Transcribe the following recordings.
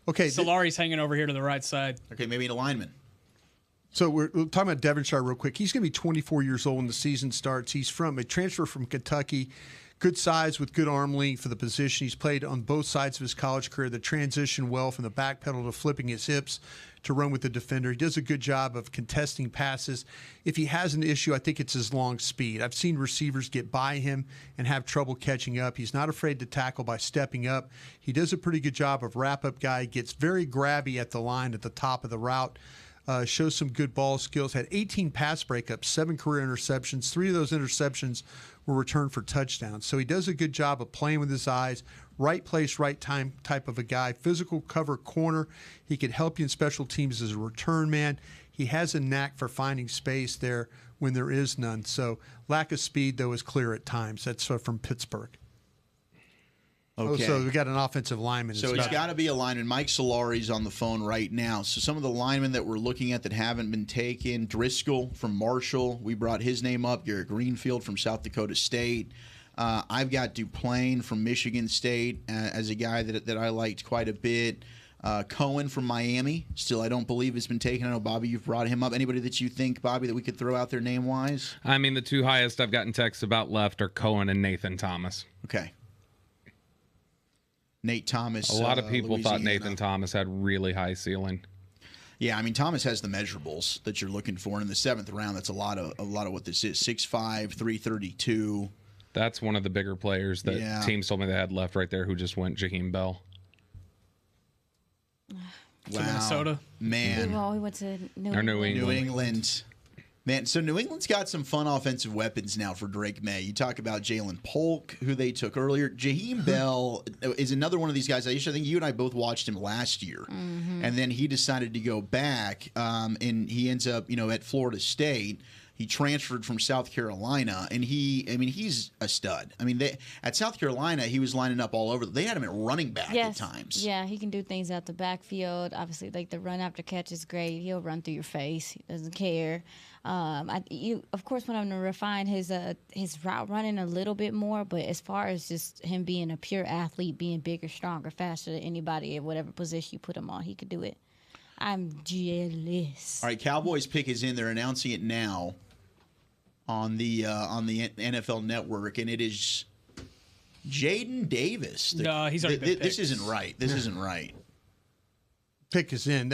Okay. Solari's hanging over here to the right side. Okay, maybe a lineman. So we're talking about Devonshire real quick. He's going to be 24 years old when the season starts. He's from a transfer from Kentucky. Good size with good arm length for the position. He's played on both sides of his college career. The transition well from the back pedal to flipping his hips to run with the defender. He does a good job of contesting passes. If he has an issue, I think it's his long speed. I've seen receivers get by him and have trouble catching up. He's not afraid to tackle by stepping up. He does a pretty good job of wrap-up guy. Gets very grabby at the line at the top of the route. Shows some good ball skills. Had 18 pass breakups, 7 career interceptions. 3 of those interceptions were returned for touchdowns. So he does a good job of playing with his eyes. Right place, right time type of a guy. Physical cover corner. He could help you in special teams as a return man. He has a knack for finding space there when there is none. So lack of speed, though, is clear at times. That's from Pittsburgh. Okay. Oh, so we got an offensive lineman. So it's got to be a lineman. Mike Solari's on the phone right now. So some of the linemen that we're looking at that haven't been taken: Driscoll from Marshall. We brought his name up. Garrett Greenfield from South Dakota State. I've got Duplain from Michigan State as a guy that I liked quite a bit. Cohen from Miami. Still, I don't believe has been taken. I know, Bobby, you've brought him up. Anybody that you think, Bobby, that we could throw out there name-wise? I mean, the 2 highest I've gotten texts about left are Cohen and Nathan Thomas. Okay. Nate Thomas. A lot of people Louisiana. thought Nathan Thomas had really high ceiling. Yeah, I mean, Thomas has the measurables that you're looking for in the 7th round. That's a lot of what this is. 6'5", 332. That's one of the bigger players that teams told me they had left right there who just went Jaheim Bell. Wow. Minnesota. Man. We went to New England. Man, so New England's got some fun offensive weapons now for Drake May. You talk about Jalen Polk, who they took earlier. Jaheim Bell is another one of these guys. I think you and I both watched him last year. Mm-hmm. And then he decided to go back, and he ends up, at Florida State. He transferred from South Carolina, and he's a stud. I mean, at South Carolina, he was lining up all over. They had him at running back at times. Yeah, he can do things out the backfield. Obviously, like the run after catch is great. He'll run through your face. He doesn't care. Of course, want him to refine his route running a little bit more, but as far as just him being a pure athlete, being bigger, stronger, faster than anybody at whatever position you put him on, he could do it. I'm jealous. All right, Cowboys pick is in. They're announcing it now on the NFL Network, and it is Jaden Davis. No, he's already been picked. This isn't right. This isn't right. Pick is in.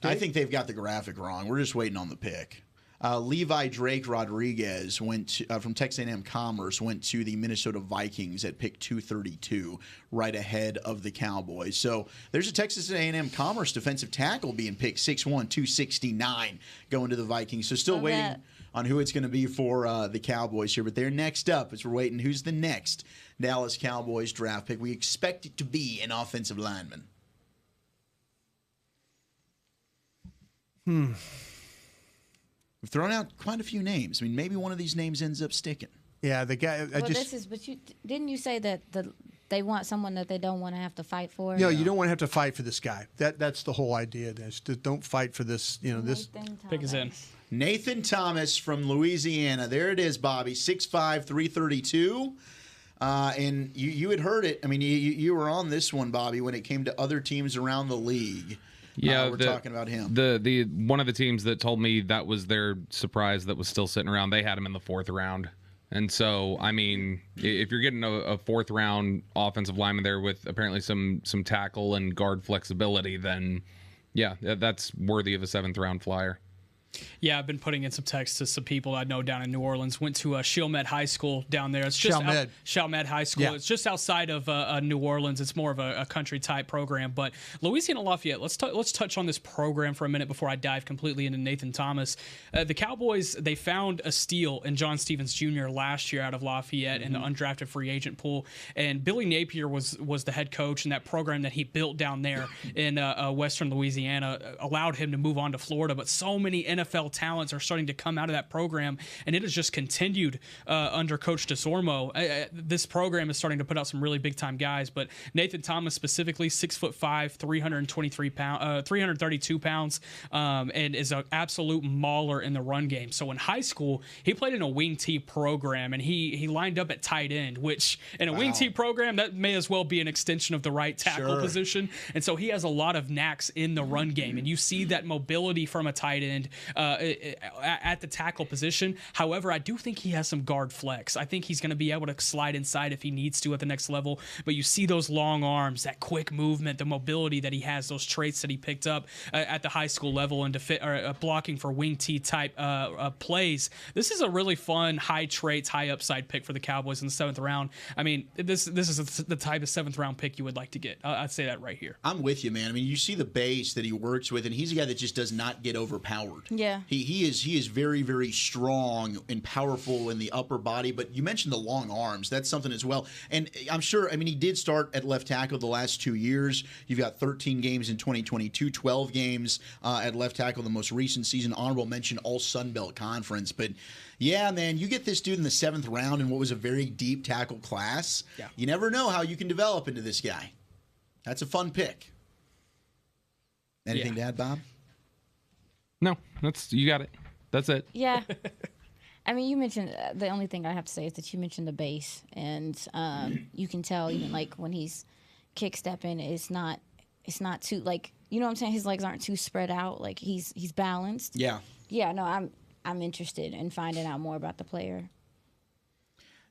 I think they've got the graphic wrong. We're just waiting on the pick. Levi Drake Rodriguez went from Texas A&M Commerce, went to the Minnesota Vikings at pick 232, right ahead of the Cowboys. So there's a Texas A&M Commerce defensive tackle being picked, 6'1", 269, going to the Vikings. So still waiting on who it's going to be for the Cowboys here. But they're next up as we're waiting. Who's the next Dallas Cowboys draft pick? We expect it to be an offensive lineman. We've thrown out quite a few names. I mean, maybe one of these names ends up sticking. Yeah, the guy. Didn't you say that they want someone that they don't want to have to fight for? No, you don't want to have to fight for this guy. That's the whole idea. Don't fight for this. This pick is in. Nathan Thomas from Louisiana. There it is, Bobby. 6'5", 332. And you had heard it. I mean, you were on this one, Bobby, when it came to other teams around the league. Yeah, we're talking about him. The one of the teams that told me that was their surprise that was still sitting around, they had him in the 4th round. And so, I mean, if you're getting a 4th round offensive lineman there with apparently some tackle and guard flexibility, then yeah, that's worthy of a 7th round flyer. Yeah, I've been putting in some texts to some people I know down in New Orleans. Went to Chalmette High School down there. It's just Chalmette High School. Yeah. It's just outside of New Orleans. It's more of a country type program. But Louisiana Lafayette. Let's touch on this program for a minute before I dive completely into Nathan Thomas. The Cowboys, they found a steal in John Stevens Jr. last year out of Lafayette in the undrafted free agent pool. And Billy Napier was the head coach, and that program that he built down there in Western Louisiana allowed him to move on to Florida. But so many NFL talents are starting to come out of that program, and it has just continued under Coach DeSormo. This program is starting to put out some really big-time guys, but Nathan Thomas specifically, 6'5", 332 pounds, and is an absolute mauler in the run game. So in high school, he played in a wing T program, and he lined up at tight end, which in a wing T program, that may as well be an extension of the right tackle position. And so he has a lot of knacks in the run game, and you see that mobility from a tight end at the tackle position. However, I do think he has some guard flex. I think he's going to be able to slide inside if he needs to at the next level, but you see those long arms, that quick movement, the mobility that he has, those traits that he picked up at the high school level and blocking for wing T type plays. This is a really fun, high traits, high upside pick for the Cowboys in the 7th round. I mean, this is the type of 7th round pick you would like to get. I'd say that right here. I'm with you, man. I mean, you see the base that he works with, and he's a guy that just does not get overpowered. Yeah. He is very, very strong and powerful in the upper body, but you mentioned the long arms. That's something as well. And I'm sure, I mean, he did start at left tackle the last 2 years. You've got 13 games in 2022, 12 games at left tackle the most recent season. Honorable mention, all Sun Belt Conference. But yeah, man, you get this dude in the 7th round in what was a very deep tackle class. Yeah. You never know how you can develop into this guy. That's a fun pick. Anything to add, Bob? No, you got it. That's it. Yeah. I mean, you mentioned the only thing I have to say is that you mentioned the base, and you can tell even like when he's kick stepping, it's not too like, you know what I'm saying. His legs aren't too spread out. Like he's balanced. Yeah. Yeah. No, I'm interested in finding out more about the player.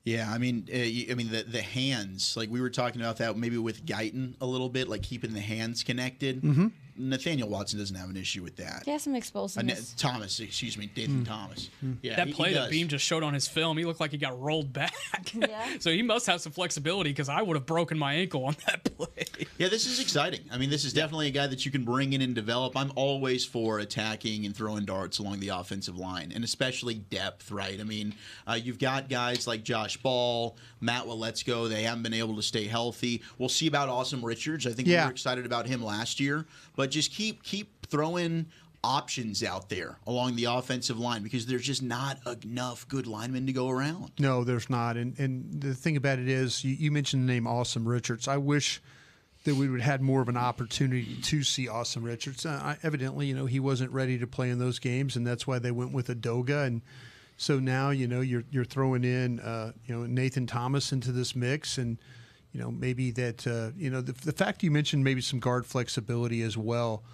Yeah, I mean, the hands. Like we were talking about that maybe with Guyton a little bit, like keeping the hands connected. Mm-hmm. Nathaniel Watson doesn't have an issue with that. He has some explosiveness. Nathan Thomas. Yeah, that play that Beam just showed on his film, he looked like he got rolled back. Yeah. So he must have some flexibility, because I would have broken my ankle on that play. Yeah, this is exciting. I mean, this is definitely a guy that you can bring in and develop. I'm always for attacking and throwing darts along the offensive line, and especially depth, right? I mean, you've got guys like Josh Ball, Matt Waletzko. They haven't been able to stay healthy. We'll see about Awesome Richards. I think we were excited about him last year. But just keep throwing options out there along the offensive line, because there's just not enough good linemen to go around. No, there's not. And the thing about it is, you mentioned the name Awesome Richards. I wish that we would have had more of an opportunity to see Awesome Richards. Evidently, he wasn't ready to play in those games, and that's why they went with Adoga. And so now, you're throwing in, Nathan Thomas into this mix, and maybe that, the fact you mentioned maybe some guard flexibility as well.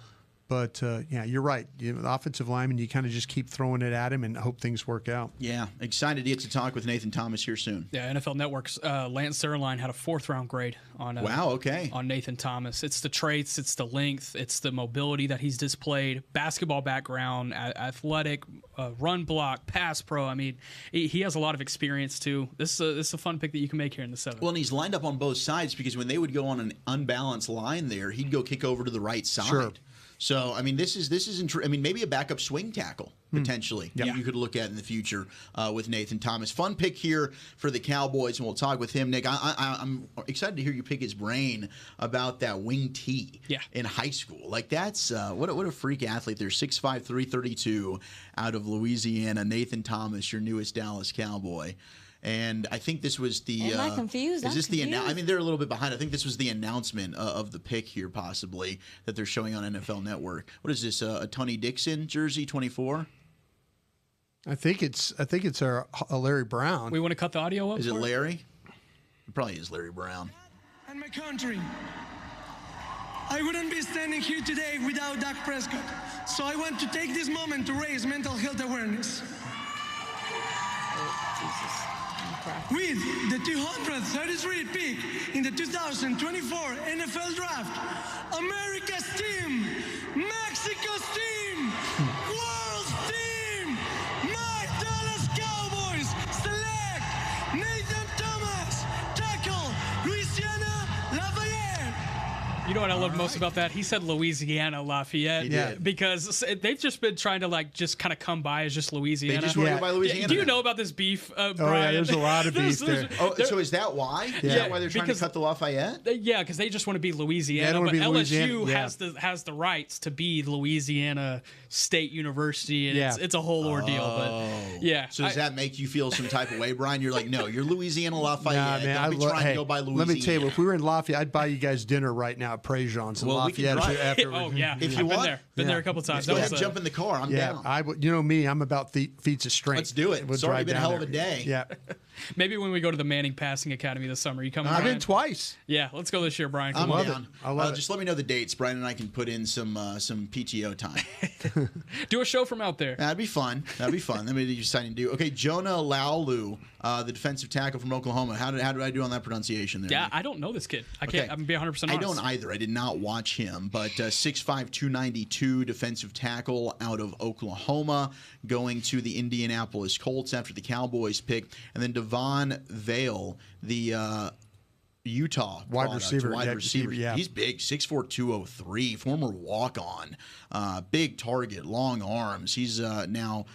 But, yeah, you're right. The offensive lineman, you kind of just keep throwing it at him and hope things work out. Yeah, excited to get to talk with Nathan Thomas here soon. Yeah, NFL Network's Lance Zierlein had a 4th-round grade on on Nathan Thomas. It's the traits, it's the length, it's the mobility that he's displayed, basketball background, athletic, run block, pass pro. I mean, he has a lot of experience, too. This is a fun pick that you can make here in the 7th. Well, and he's lined up on both sides, because when they would go on an unbalanced line there, he'd go kick over to the right side. Sure. So, I mean, this is maybe a backup swing tackle, potentially, you could look at in the future with Nathan Thomas. Fun pick here for the Cowboys, and we'll talk with him. Nick, I'm excited to hear you pick his brain about that wing T in high school. Like, that's what a freak athlete there. 6'5", 332 out of Louisiana. Nathan Thomas, your newest Dallas Cowboy. And I think this was the. Am I confused? Is this the? I mean, they're a little bit behind. I think this was the announcement of the pick here, possibly, that they're showing on NFL Network. What is this? A Tony Dixon jersey, 24. I think it's a Larry Brown. We want to cut the audio up. Is it Larry? It probably is Larry Brown. And my country. I wouldn't be standing here today without Dak Prescott. So I want to take this moment to raise mental health awareness. With the 233rd pick in the 2024 NFL Draft, America's team, Mexico's team, world's team, my Dallas Cowboys select Nathan Thomas, tackle, Louisiana Lafayette. You know what I love most about that? He said Louisiana Lafayette. He did. Because they've just been trying to just kind of come by as just Louisiana. They just want to go by Louisiana. Do you know about this beef, Brian? Oh, yeah, there's a lot of beef there. So is that why? Is that why they're trying to cut the Lafayette? Yeah, because they just want to be Louisiana. But LSU has the rights to be Louisiana State University, and it's a whole ordeal. But yeah. So does that make you feel some type of way, Brian? You're like, no, you're Louisiana Lafayette. Nah, man, Don't be trying to go by Louisiana. Let me tell you, if we were in Lafayette, I'd buy you guys dinner right now at Prejean's in Lafayette. Oh yeah, if you want, been there a couple times. Go ahead and jump in the car. I'm down. You know me, I'm about feats of strength. Let's do it. It's already been a hell of a day. Yeah. Maybe when we go to the Manning Passing Academy this summer, you come. I've been twice. Yeah, let's go this year, Brian. I'm down. I love it. Just let me know the dates, Brian, and I can put in some PTO time. Do a show from out there. That'd be fun. That'd be fun. Let me decide to do. Okay, Jonah Laulu, the defensive tackle from Oklahoma. How did I do on that pronunciation there? Yeah, I don't know this kid. I can't. I'm gonna be 100% honest. I don't either. I did not watch him, but 6'5", 292 defensive tackle out of Oklahoma, going to the Indianapolis Colts after the Cowboys pick, and then Devon Vale, the Utah wide receiver. Yeah. He's big, 6'4", 203, former walk-on, big target, long arms. He's now